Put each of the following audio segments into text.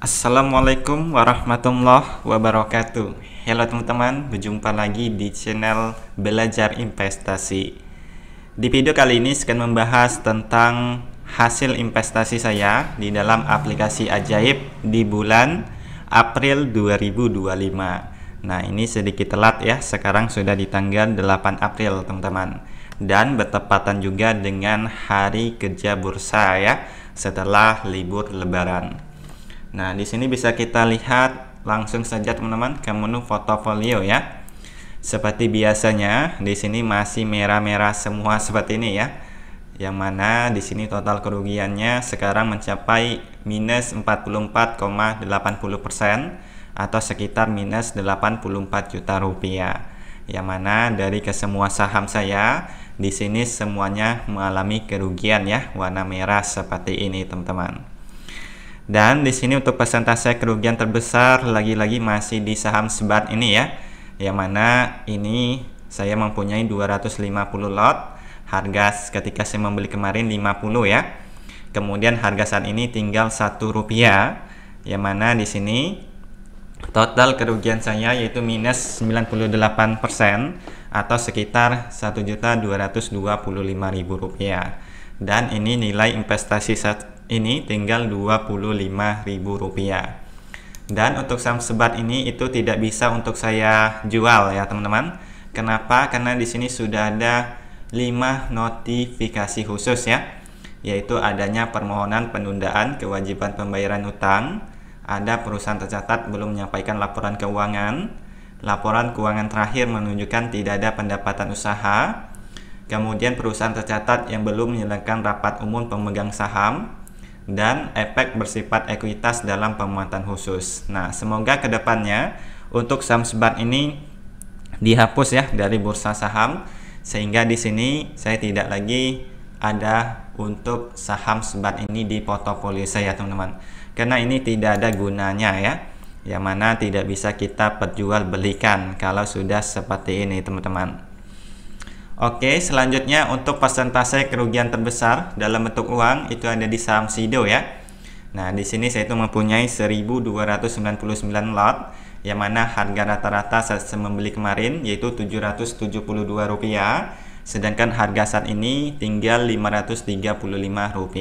Assalamualaikum warahmatullahi wabarakatuh. Halo teman-teman, berjumpa lagi di channel Belajar Investasi. Di video kali ini saya akan membahas tentang hasil investasi saya di dalam aplikasi Ajaib di bulan April 2025. Nah, ini sedikit telat ya, sekarang sudah di tanggal 8 April teman-teman. Dan bertepatan juga dengan hari kerja bursa ya, setelah libur lebaran. Nah, di sini bisa kita lihat langsung saja teman-teman ke menu portofolio ya. Seperti biasanya, di sini masih merah-merah semua seperti ini ya. Yang mana di sini total kerugiannya sekarang mencapai minus 44,80% atau sekitar minus 84 juta rupiah. Yang mana dari kesemua saham saya di sini semuanya mengalami kerugian ya, warna merah seperti ini teman-teman. Dan di sini untuk persentase kerugian terbesar lagi-lagi masih di saham Sebat ini ya. Yang mana ini saya mempunyai 250 lot. Harga ketika saya membeli kemarin 50 ya. Kemudian harga saat ini tinggal Rp1. Yang mana di sini total kerugian saya yaitu minus 98% atau sekitar Rp1.225.000. Dan ini nilai investasi ini tinggal Rp25.000. Dan untuk saham Sebat ini itu tidak bisa untuk saya jual ya teman-teman. Kenapa? Karena di sini sudah ada 5 notifikasi khusus ya, yaitu adanya permohonan penundaan kewajiban pembayaran utang, ada perusahaan tercatat belum menyampaikan laporan keuangan, laporan keuangan terakhir menunjukkan tidak ada pendapatan usaha, kemudian perusahaan tercatat yang belum menyelenggarakan rapat umum pemegang saham, dan efek bersifat ekuitas dalam pemuatan khusus. Nah, semoga kedepannya untuk saham Sebat ini dihapus ya dari bursa saham, sehingga di sini saya tidak lagi ada untuk saham Sebat ini di portofolio saya teman-teman, karena ini tidak ada gunanya ya, yang mana tidak bisa kita perjualbelikan kalau sudah seperti ini teman-teman. Oke, selanjutnya untuk persentase kerugian terbesar dalam bentuk uang itu ada di saham Sido ya. Nah, di sini saya itu mempunyai 1.299 lot, yang mana harga rata-rata saat saya membeli kemarin yaitu Rp772, sedangkan harga saat ini tinggal Rp535.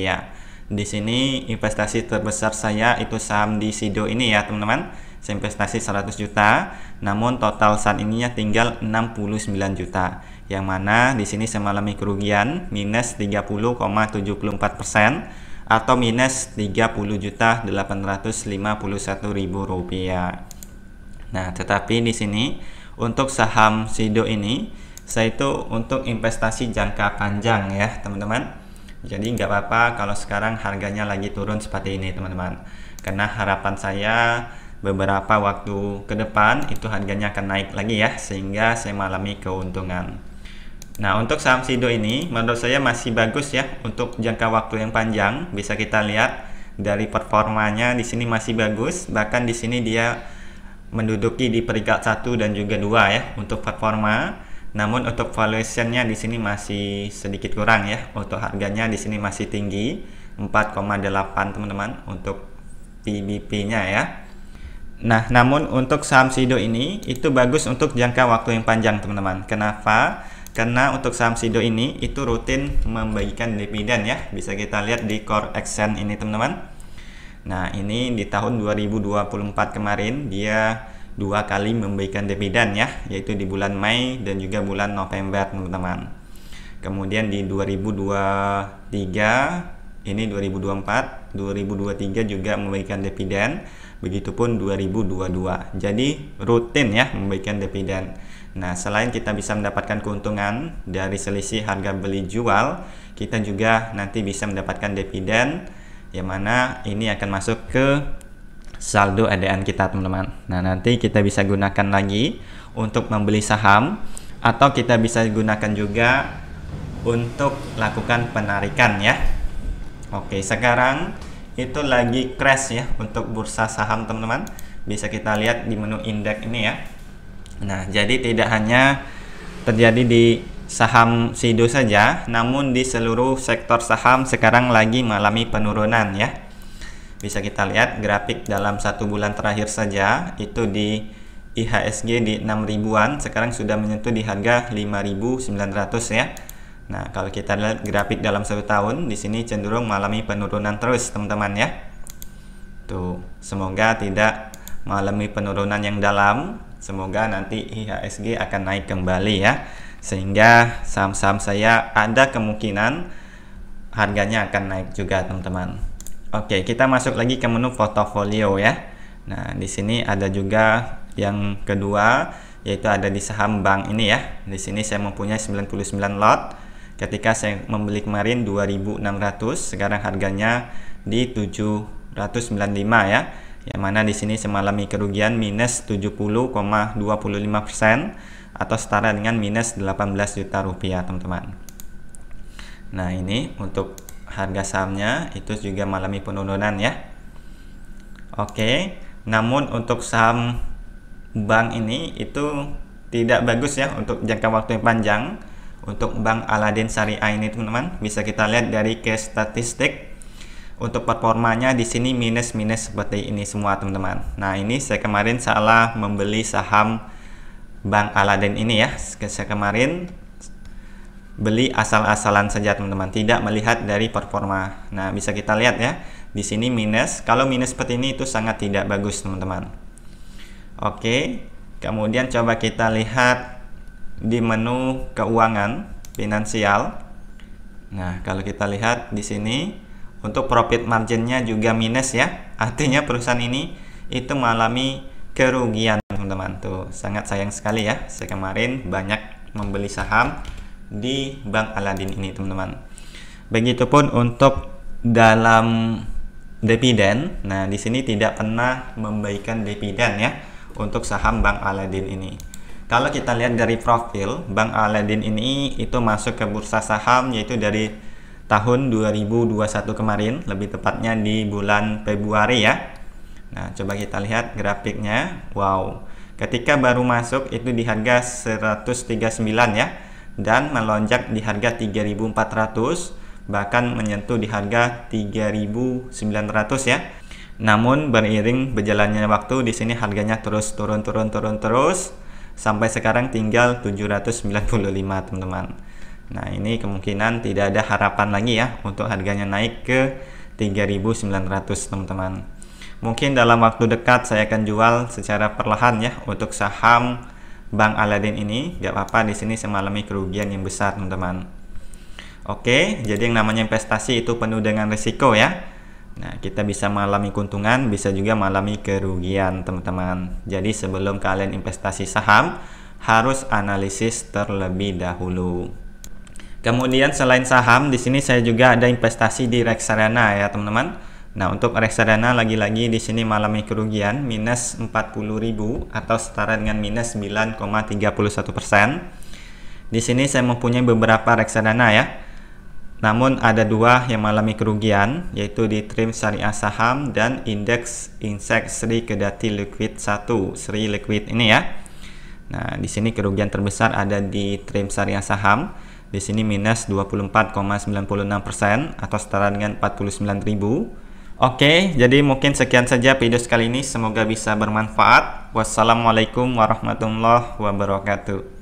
Di sini investasi terbesar saya itu saham di Sido ini ya teman-teman. Saya investasi 100 juta, namun total saat ininya tinggal 69 juta. Yang mana di sini saya mengalami kerugian minus 30,74% atau minus Rp30.851.000. Nah, tetapi di sini untuk saham Sido ini saya itu untuk investasi jangka panjang ya teman-teman. Jadi nggak apa-apa kalau sekarang harganya lagi turun seperti ini teman-teman, karena harapan saya beberapa waktu ke depan itu harganya akan naik lagi ya, sehingga saya mengalami keuntungan. Nah, untuk saham Sido ini menurut saya masih bagus ya untuk jangka waktu yang panjang. Bisa kita lihat dari performanya di sini masih bagus, bahkan di sini dia menduduki di peringkat 1 dan juga 2 ya untuk performa. Namun untuk valuationnya di sini masih sedikit kurang ya. Untuk harganya di sini masih tinggi 4,8 teman-teman untuk PBP-nya ya. Nah, namun untuk saham Sido ini itu bagus untuk jangka waktu yang panjang teman-teman. Kenapa? Karena untuk saham Sido ini itu rutin membagikan dividen ya. Bisa kita lihat di Core Action ini teman-teman. Nah, ini di tahun 2024 kemarin dia 2 kali membagikan dividen ya, yaitu di bulan Mei dan juga bulan November teman-teman. Kemudian di 2023, ini 2024, 2023 juga membagikan dividen. Begitupun 2022. Jadi rutin ya membagikan dividen. Nah, selain kita bisa mendapatkan keuntungan dari selisih harga beli jual, kita juga nanti bisa mendapatkan dividen, yang mana ini akan masuk ke saldo ADN kita teman-teman. Nah, nanti kita bisa gunakan lagi untuk membeli saham, atau kita bisa gunakan juga untuk lakukan penarikan ya. Oke, sekarang itu lagi crash ya untuk bursa saham teman-teman. Bisa kita lihat di menu indeks ini ya. Nah, jadi tidak hanya terjadi di saham Sido saja, namun di seluruh sektor saham sekarang lagi mengalami penurunan ya. Bisa kita lihat grafik dalam 1 bulan terakhir saja itu di IHSG di 6 ribuan, sekarang sudah menyentuh di harga 5.900 ya. Nah, kalau kita lihat grafik dalam 1 tahun, di sini cenderung mengalami penurunan terus, teman-teman ya. Tuh, semoga tidak mengalami penurunan yang dalam. Semoga nanti IHSG akan naik kembali ya, sehingga saham-saham saya ada kemungkinan harganya akan naik juga, teman-teman. Oke, kita masuk lagi ke menu portofolio ya. Nah, di sini ada juga yang kedua, yaitu ada di saham bank ini ya. Di sini saya mempunyai 99 lot. Ketika saya membeli kemarin 2.600, sekarang harganya di 795 ya. Yang mana di sini saya mengalami kerugian minus 70,25% atau setara dengan minus 18 juta rupiah, teman-teman. Nah, ini untuk harga sahamnya itu juga mengalami penurunan ya. Oke, namun untuk saham bank ini itu tidak bagus ya untuk jangka waktu yang panjang. Untuk Bank Aladin Syariah ini, teman-teman, bisa kita lihat dari case statistik. Untuk performanya di sini minus seperti ini semua, teman-teman. Nah, ini saya kemarin salah membeli saham Bank Aladin ini ya. Saya kemarin beli asal-asalan saja, teman-teman, tidak melihat dari performa. Nah, bisa kita lihat ya, di sini minus. Kalau minus seperti ini itu sangat tidak bagus, teman-teman. Oke, kemudian coba kita lihat di menu keuangan finansial. Nah, kalau kita lihat di sini untuk profit marginnya juga minus ya. Artinya perusahaan ini itu mengalami kerugian, teman-teman. Tuh, sangat sayang sekali ya. Saya kemarin banyak membeli saham di Bank Aladin ini, teman-teman. Begitupun untuk dalam dividen. Nah, di sini tidak pernah memberikan dividen ya untuk saham Bank Aladin ini. Kalau kita lihat dari profil Bank Aladin ini itu masuk ke bursa saham yaitu dari tahun 2021 kemarin, lebih tepatnya di bulan Februari ya. Nah, coba kita lihat grafiknya. Wow, ketika baru masuk itu di harga 139 ya, dan melonjak di harga 3.400, bahkan menyentuh di harga 3.900 ya. Namun beriring berjalannya waktu di sini harganya terus turun terus sampai sekarang tinggal 795, teman-teman. Nah, ini kemungkinan tidak ada harapan lagi ya untuk harganya naik ke 3.900, teman-teman. Mungkin dalam waktu dekat saya akan jual secara perlahan ya untuk saham Bank Aladin ini. Gak apa-apa, di sini saya mengalami kerugian yang besar, teman-teman. Oke, jadi yang namanya investasi itu penuh dengan risiko ya. Nah, kita bisa mengalami keuntungan, bisa juga mengalami kerugian, teman-teman. Jadi sebelum kalian investasi saham, harus analisis terlebih dahulu. Kemudian selain saham, di sini saya juga ada investasi di reksadana ya, teman-teman. Nah, untuk reksadana lagi-lagi di sini mengalami kerugian minus 40.000 atau setara dengan minus 9,31%. Di sini saya mempunyai beberapa reksadana ya. Namun ada dua yang mengalami kerugian, yaitu di Trim Syariah Saham dan Indeks Insek Sri Kedati Liquid 1, Sri Liquid ini ya. Nah, di sini kerugian terbesar ada di Trim Syariah Saham. Di sini minus 24,96% atau setara dengan 49.000. Oke, jadi mungkin sekian saja video kali ini, semoga bisa bermanfaat. Wassalamualaikum warahmatullahi wabarakatuh.